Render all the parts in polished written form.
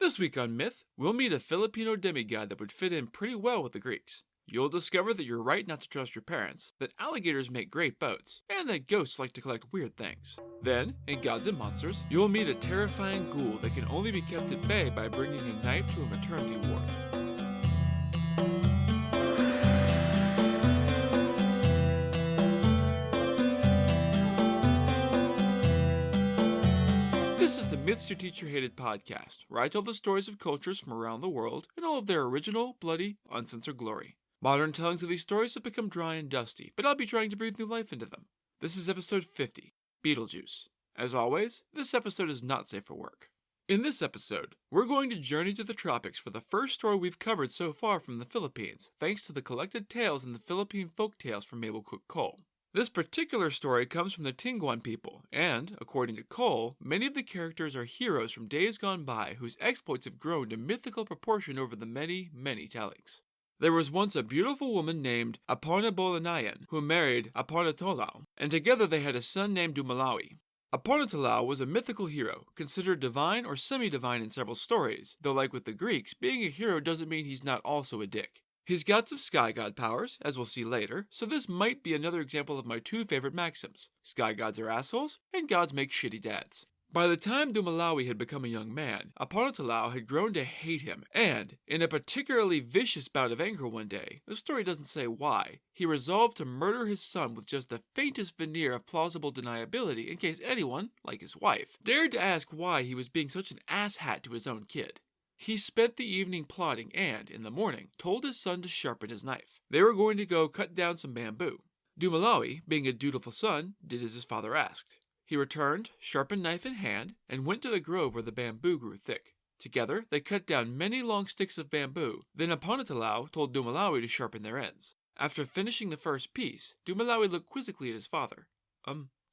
This week on Myth, we'll meet a Filipino demigod that would fit in pretty well with the Greeks. You'll discover that you're right not to trust your parents, that alligators make great boats, and that ghosts like to collect weird things. Then, in Gods and Monsters, you'll meet a terrifying ghoul that can only be kept at bay by bringing a knife to a maternity ward. This is the Myths Your Teacher Hated podcast, where I tell the stories of cultures from around the world in all of their original, bloody, uncensored glory. Modern tellings of these stories have become dry and dusty, but I'll be trying to breathe new life into them. This is episode 50, Beetlejuice. As always, this episode is not safe for work. In this episode, we're going to journey to the tropics for the first story we've covered so far from the Philippines, thanks to the collected tales in the Philippine folk tales from Mabel Cook Cole. This particular story comes from the Tinguan people, and, according to Cole, many of the characters are heroes from days gone by whose exploits have grown to mythical proportion over the many, many tellings. There was once a beautiful woman named Aponabolanayan who married Aponatolao, and together they had a son named Dumalawi. Aponatolao was a mythical hero, considered divine or semi-divine in several stories, though like with the Greeks, being a hero doesn't mean he's not also a dick. He's got some sky god powers, as we'll see later, so this might be another example of my two favorite maxims. Sky gods are assholes, and gods make shitty dads. By the time Dumalawi had become a young man, Aponatolao had grown to hate him, and, in a particularly vicious bout of anger one day, the story doesn't say why, he resolved to murder his son with just the faintest veneer of plausible deniability in case anyone, like his wife, dared to ask why he was being such an asshat to his own kid. He spent the evening plotting and, in the morning, told his son to sharpen his knife. They were going to go cut down some bamboo. Dumalawi, being a dutiful son, did as his father asked. He returned, sharpened knife in hand, and went to the grove where the bamboo grew thick. Together, they cut down many long sticks of bamboo. Then Aponatolao told Dumalawi to sharpen their ends. After finishing the first piece, Dumalawi looked quizzically at his father.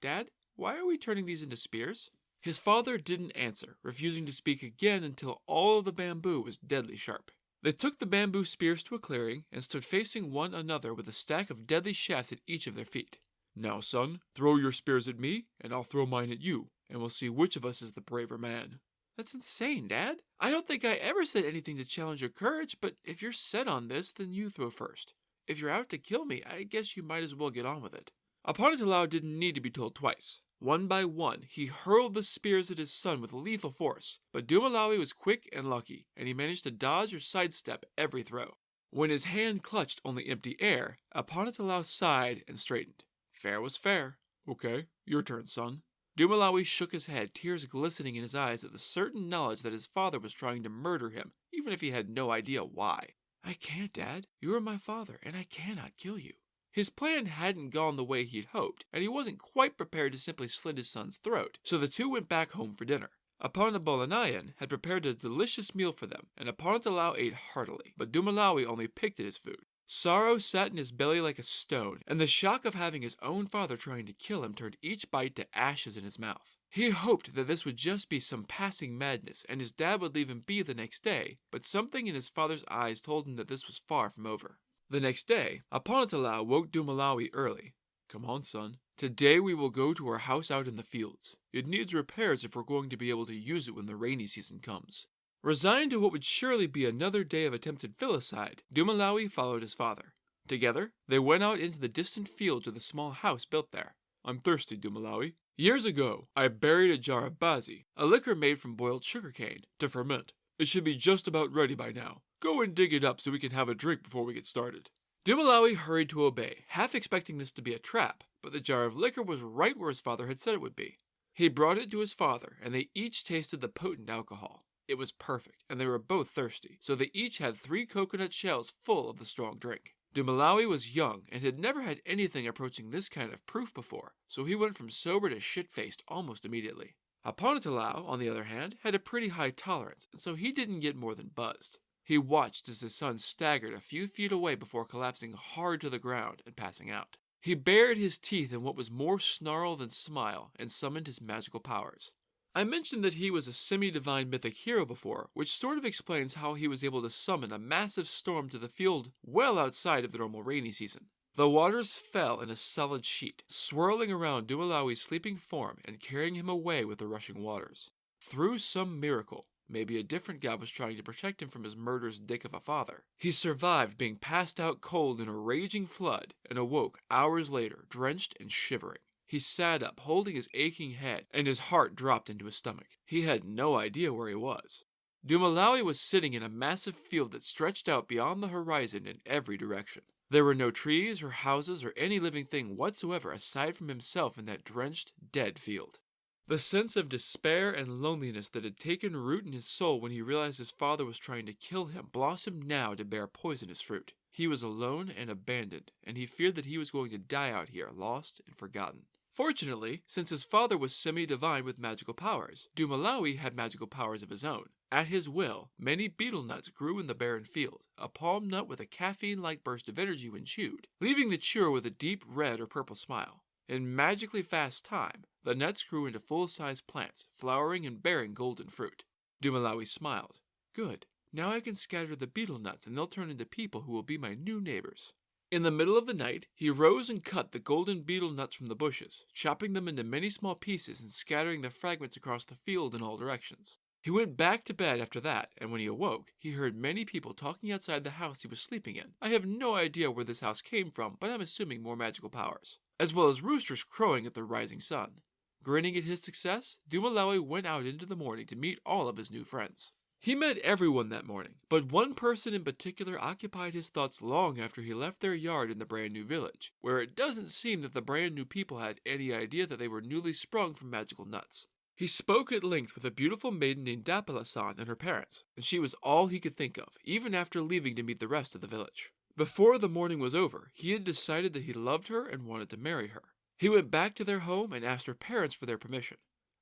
Dad, why are we turning these into spears? His father didn't answer, refusing to speak again until all of the bamboo was deadly sharp. They took the bamboo spears to a clearing and stood facing one another with a stack of deadly shafts at each of their feet. Now, son, throw your spears at me, and I'll throw mine at you, and we'll see which of us is the braver man. That's insane, Dad. I don't think I ever said anything to challenge your courage, but if you're set on this, then you throw first. If you're out to kill me, I guess you might as well get on with it. Aponatolao didn't need to be told twice. One by one, he hurled the spears at his son with lethal force, but Dumalawi was quick and lucky, and he managed to dodge or sidestep every throw. When his hand clutched only empty air, Aponatolao sighed and straightened. Fair was fair. Okay, your turn, son. Dumalawi shook his head, tears glistening in his eyes at the certain knowledge that his father was trying to murder him, even if he had no idea why. I can't, Dad. You are my father, and I cannot kill you. His plan hadn't gone the way he'd hoped, and he wasn't quite prepared to simply slit his son's throat, so the two went back home for dinner. Aponabolanayan had prepared a delicious meal for them, and Aponatolao ate heartily, but Dumalawi only picked at his food. Sorrow sat in his belly like a stone, and the shock of having his own father trying to kill him turned each bite to ashes in his mouth. He hoped that this would just be some passing madness, and his dad would leave him be the next day, but something in his father's eyes told him that this was far from over. The next day, Aponatolao woke Dumalawi early. Come on, son. Today we will go to our house out in the fields. It needs repairs if we're going to be able to use it when the rainy season comes. Resigned to what would surely be another day of attempted filicide, Dumalawi followed his father. Together, they went out into the distant field to the small house built there. I'm thirsty, Dumalawi. Years ago, I buried a jar of bazi, a liquor made from boiled sugarcane, to ferment. It should be just about ready by now. Go and dig it up so we can have a drink before we get started. Dumalawi hurried to obey, half expecting this to be a trap, but the jar of liquor was right where his father had said it would be. He brought it to his father, and they each tasted the potent alcohol. It was perfect, and they were both thirsty, so they each had 3 coconut shells full of the strong drink. Dumalawi was young and had never had anything approaching this kind of proof before, so he went from sober to shit-faced almost immediately. Aponatolao, on the other hand, had a pretty high tolerance, and so he didn't get more than buzzed. He watched as his son staggered a few feet away before collapsing hard to the ground and passing out. He bared his teeth in what was more snarl than smile and summoned his magical powers. I mentioned that he was a semi-divine mythic hero before, which sort of explains how he was able to summon a massive storm to the field well outside of the normal rainy season. The waters fell in a solid sheet, swirling around Dumalawi's sleeping form and carrying him away with the rushing waters. Through some miracle, maybe a different god was trying to protect him from his murderous dick of a father. He survived being passed out cold in a raging flood and awoke hours later, drenched and shivering. He sat up, holding his aching head, and his heart dropped into his stomach. He had no idea where he was. Dumalawi was sitting in a massive field that stretched out beyond the horizon in every direction. There were no trees or houses or any living thing whatsoever aside from himself in that drenched, dead field. The sense of despair and loneliness that had taken root in his soul when he realized his father was trying to kill him blossomed now to bear poisonous fruit. He was alone and abandoned, and he feared that he was going to die out here, lost and forgotten. Fortunately, since his father was semi-divine with magical powers, Dumalawi had magical powers of his own. At his will, many betel nuts grew in the barren field, a palm nut with a caffeine-like burst of energy when chewed, leaving the chewer with a deep red or purple smile. In magically fast time, the nuts grew into full-sized plants, flowering and bearing golden fruit. Dumalawi smiled. Good. Now I can scatter the betel nuts and they'll turn into people who will be my new neighbors. In the middle of the night, he rose and cut the golden betel nuts from the bushes, chopping them into many small pieces and scattering the fragments across the field in all directions. He went back to bed after that, and when he awoke, he heard many people talking outside the house he was sleeping in. I have no idea where this house came from, but I'm assuming more magical powers, as well as roosters crowing at the rising sun. Grinning at his success, Dumalawi went out into the morning to meet all of his new friends. He met everyone that morning, but one person in particular occupied his thoughts long after he left their yard in the brand new village, where it doesn't seem that the brand new people had any idea that they were newly sprung from magical nuts. He spoke at length with a beautiful maiden named Dapala-san and her parents, and she was all he could think of, even after leaving to meet the rest of the village. Before the morning was over, he had decided that he loved her and wanted to marry her. He went back to their home and asked her parents for their permission.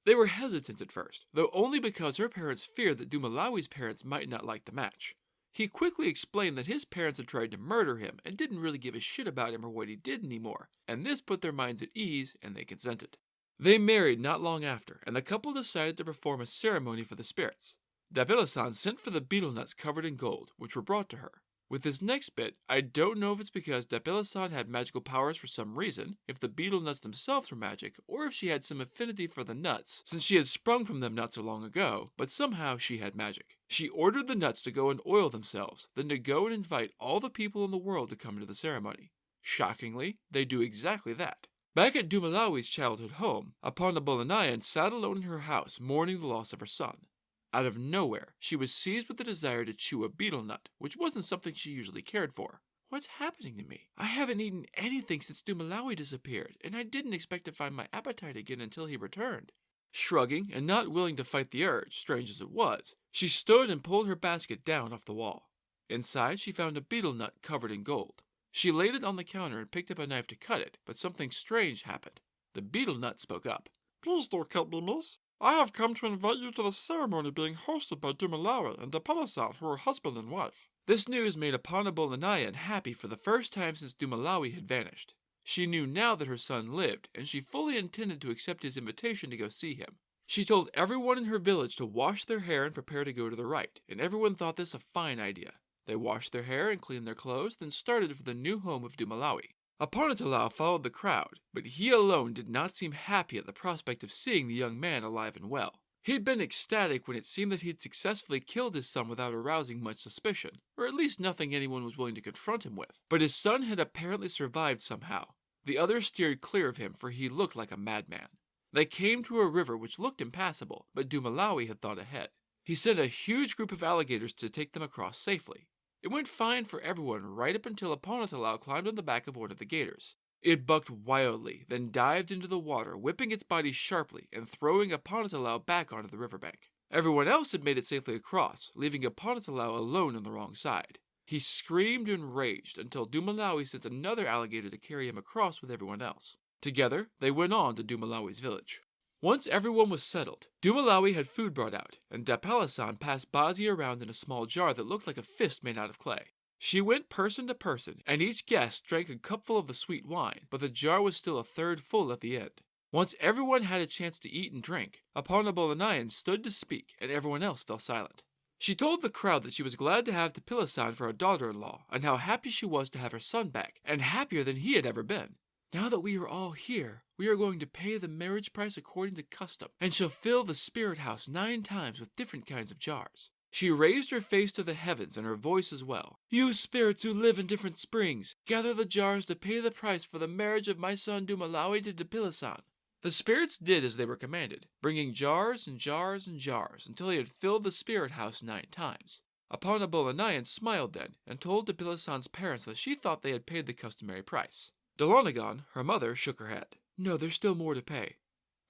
They were hesitant at first, though only because her parents feared that Dumalawi's parents might not like the match. He quickly explained that his parents had tried to murder him and didn't really give a shit about him or what he did anymore, and this put their minds at ease and they consented. They married not long after, and the couple decided to perform a ceremony for the spirits. Dapila-san sent for the betel nuts covered in gold, which were brought to her. With this next bit, I don't know if it's because Dapila-san had magical powers for some reason, if the betel nuts themselves were magic, or if she had some affinity for the nuts, since she had sprung from them not so long ago, but somehow she had magic. She ordered the nuts to go and oil themselves, then to go and invite all the people in the world to come to the ceremony. Shockingly, they do exactly that. Back at Dumalawi's childhood home, Aponabolanayan sat alone in her house, mourning the loss of her son. Out of nowhere, she was seized with the desire to chew a betel nut, which wasn't something she usually cared for. What's happening to me? I haven't eaten anything since Dumalawi disappeared, and I didn't expect to find my appetite again until he returned. Shrugging and not willing to fight the urge, strange as it was, she stood and pulled her basket down off the wall. Inside, she found a betel nut covered in gold. She laid it on the counter and picked up a knife to cut it, but something strange happened. The betel nut spoke up. Please don't cut me, miss. I have come to invite you to the ceremony being hosted by Dumalawi and Dapala-san, who are husband and wife. This news made Aponabolanayan happy for the first time since Dumalawi had vanished. She knew now that her son lived, and she fully intended to accept his invitation to go see him. She told everyone in her village to wash their hair and prepare to go to the rite, and everyone thought this a fine idea. They washed their hair and cleaned their clothes, then started for the new home of Dumalawi. Aponatalao followed the crowd, but he alone did not seem happy at the prospect of seeing the young man alive and well. He'd been ecstatic when it seemed that he'd successfully killed his son without arousing much suspicion, or at least nothing anyone was willing to confront him with. But his son had apparently survived somehow. The others steered clear of him, for he looked like a madman. They came to a river which looked impassable, but Dumalawi had thought ahead. He sent a huge group of alligators to take them across safely. It went fine for everyone right up until Aponatalao climbed on the back of one of the gators. It bucked wildly, then dived into the water, whipping its body sharply and throwing Aponatalao back onto the riverbank. Everyone else had made it safely across, leaving Aponatalao alone on the wrong side. He screamed and raged until Dumalawi sent another alligator to carry him across with everyone else. Together, they went on to Dumalawi's village. Once everyone was settled, Dumalawi had food brought out, and Dapala-san passed Bazi around in a small jar that looked like a fist made out of clay. She went person to person, and each guest drank a cupful of the sweet wine, but the jar was still a third full at the end. Once everyone had a chance to eat and drink, Aponabolanayan stood to speak, and everyone else fell silent. She told the crowd that she was glad to have Dapila-san for a daughter-in-law, and how happy she was to have her son back, and happier than he had ever been. Now that we are all here, we are going to pay the marriage price according to custom, and shall fill the spirit house 9 times with different kinds of jars. She raised her face to the heavens and her voice as well. You spirits who live in different springs, gather the jars to pay the price for the marriage of my son Dumalawi to Depilisan. The spirits did as they were commanded, bringing jars and jars and jars until he had filled the spirit house 9 times. Aponabolanayan smiled then and told Depilisan's parents that she thought they had paid the customary price. Delanagon, her mother, shook her head. No, there's still more to pay.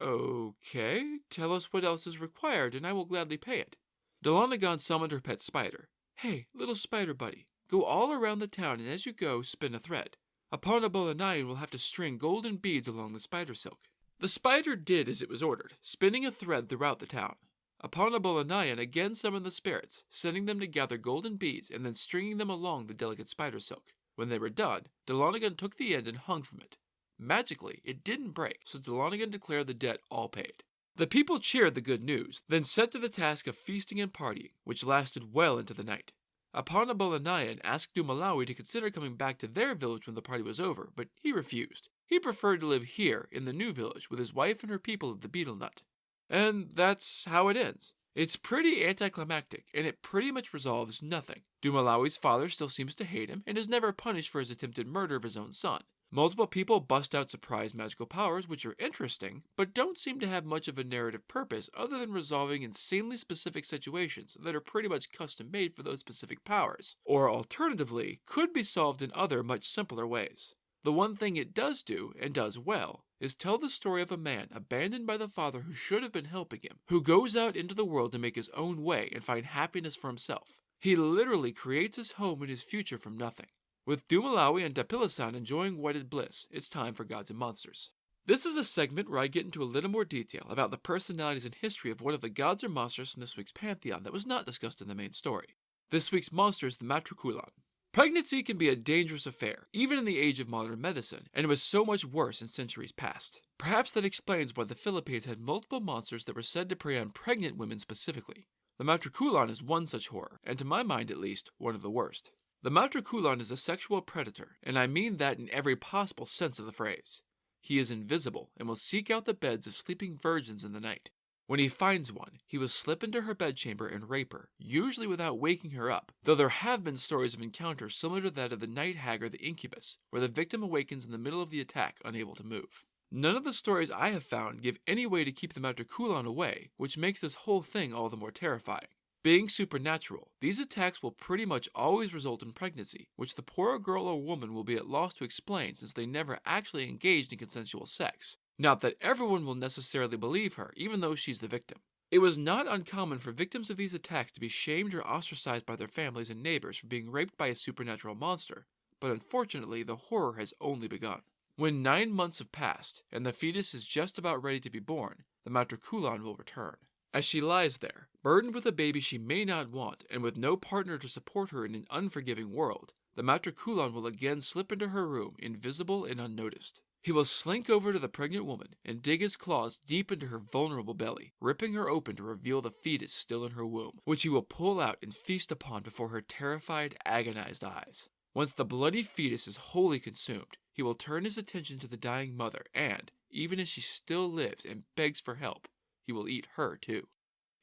Okay, tell us what else is required and I will gladly pay it. Delanagon summoned her pet spider. Hey, little spider buddy, go all around the town and as you go, spin a thread. Aponabolanayan will have to string golden beads along the spider silk. The spider did as it was ordered, spinning a thread throughout the town. Aponabolanayan again summoned the spirits, sending them to gather golden beads and then stringing them along the delicate spider silk. When they were done, Delanagon took the end and hung from it. Magically, it didn't break, so Delanagon declared the debt all paid. The people cheered the good news, then set to the task of feasting and partying, which lasted well into the night. Aponabolanayan asked Dumalawi to consider coming back to their village when the party was over, but he refused. He preferred to live here, in the new village, with his wife and her people of the betel nut. And that's how it ends. It's pretty anticlimactic, and it pretty much resolves nothing. Dumalawi's father still seems to hate him, and is never punished for his attempted murder of his own son. Multiple people bust out surprise magical powers, which are interesting, but don't seem to have much of a narrative purpose other than resolving insanely specific situations that are pretty much custom-made for those specific powers, or alternatively, could be solved in other much simpler ways. The one thing it does do, and does well, is tell the story of a man abandoned by the father who should have been helping him, who goes out into the world to make his own way and find happiness for himself. He literally creates his home and his future from nothing. With Dumalawi and Depilisan enjoying wedded bliss, it's time for Gods and Monsters. This is a segment where I get into a little more detail about the personalities and history of one of the gods or monsters from this week's pantheon that was not discussed in the main story. This week's monster is the Matriculan. Pregnancy can be a dangerous affair, even in the age of modern medicine, and it was so much worse in centuries past. Perhaps that explains why the Philippines had multiple monsters that were said to prey on pregnant women specifically. The Matriculan is one such horror, and to my mind at least, one of the worst. The Matriculan is a sexual predator, and I mean that in every possible sense of the phrase. He is invisible and will seek out the beds of sleeping virgins in the night. When he finds one, he will slip into her bedchamber and rape her, usually without waking her up, though there have been stories of encounters similar to that of the night hag or the incubus, where the victim awakens in the middle of the attack unable to move. None of the stories I have found give any way to keep the Matriculan away, which makes this whole thing all the more terrifying. Being supernatural, these attacks will pretty much always result in pregnancy, which the poor girl or woman will be at loss to explain since they never actually engaged in consensual sex. Not that everyone will necessarily believe her, even though she's the victim. It was not uncommon for victims of these attacks to be shamed or ostracized by their families and neighbors for being raped by a supernatural monster, but unfortunately the horror has only begun. When 9 months have passed, and the fetus is just about ready to be born, the Matriculan will return. As she lies there, burdened with a baby she may not want, and with no partner to support her in an unforgiving world, the Matriculan will again slip into her room, invisible and unnoticed. He will slink over to the pregnant woman and dig his claws deep into her vulnerable belly, ripping her open to reveal the fetus still in her womb, which he will pull out and feast upon before her terrified, agonized eyes. Once the bloody fetus is wholly consumed, he will turn his attention to the dying mother and, even as she still lives and begs for help, he will eat her too.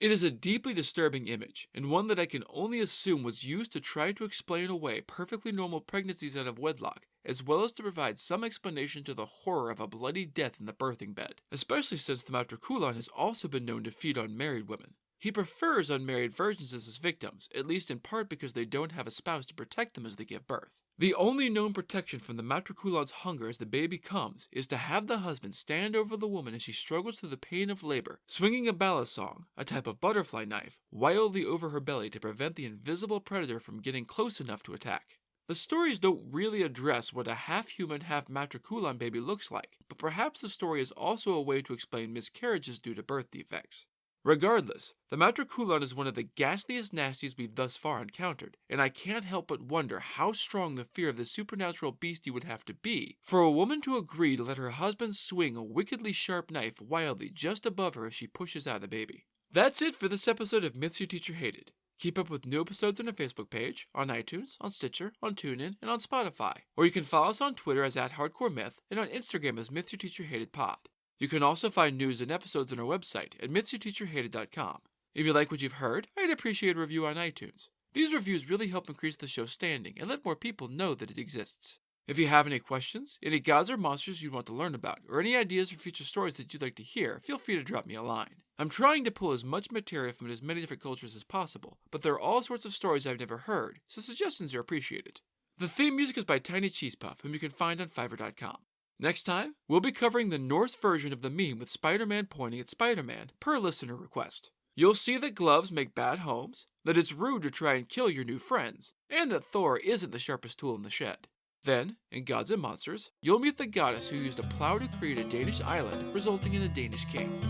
It is a deeply disturbing image, and one that I can only assume was used to try to explain away perfectly normal pregnancies out of wedlock, as well as to provide some explanation to the horror of a bloody death in the birthing bed, especially since the Matriculan has also been known to feed on married women. He prefers unmarried virgins as his victims, at least in part because they don't have a spouse to protect them as they give birth. The only known protection from the Matriculan's hunger as the baby comes is to have the husband stand over the woman as she struggles through the pain of labor, swinging a balisong, a type of butterfly knife, wildly over her belly to prevent the invisible predator from getting close enough to attack. The stories don't really address what a half-human, half-Matriculan baby looks like, but perhaps the story is also a way to explain miscarriages due to birth defects. Regardless, the Matriculan is one of the ghastliest nasties we've thus far encountered, and I can't help but wonder how strong the fear of the supernatural beastie would have to be for a woman to agree to let her husband swing a wickedly sharp knife wildly just above her as she pushes out a baby. That's it for this episode of Myths Your Teacher Hated. Keep up with new episodes on our Facebook page, on iTunes, on Stitcher, on TuneIn, and on Spotify. Or you can follow us on Twitter as @HardcoreMyth and on Instagram as MythYourTeacherHatedPod. You can also find news and episodes on our website at mythsyourteacherhated.com. If you like what you've heard, I'd appreciate a review on iTunes. These reviews really help increase the show's standing and let more people know that it exists. If you have any questions, any gods or monsters you want to learn about, or any ideas for future stories that you'd like to hear, feel free to drop me a line. I'm trying to pull as much material from as many different cultures as possible, but there are all sorts of stories I've never heard, so suggestions are appreciated. The theme music is by Tiny Cheese Puff, whom you can find on Fiverr.com. Next time, we'll be covering the Norse version of the meme with Spider-Man pointing at Spider-Man, per listener request. You'll see that gloves make bad homes, that it's rude to try and kill your new friends, and that Thor isn't the sharpest tool in the shed. Then, in Gods and Monsters, you'll meet the goddess who used a plow to create a Danish island, resulting in a Danish king.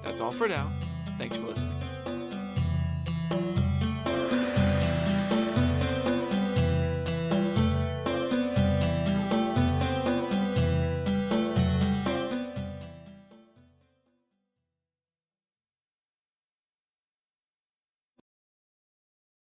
That's all for now. Thanks for listening.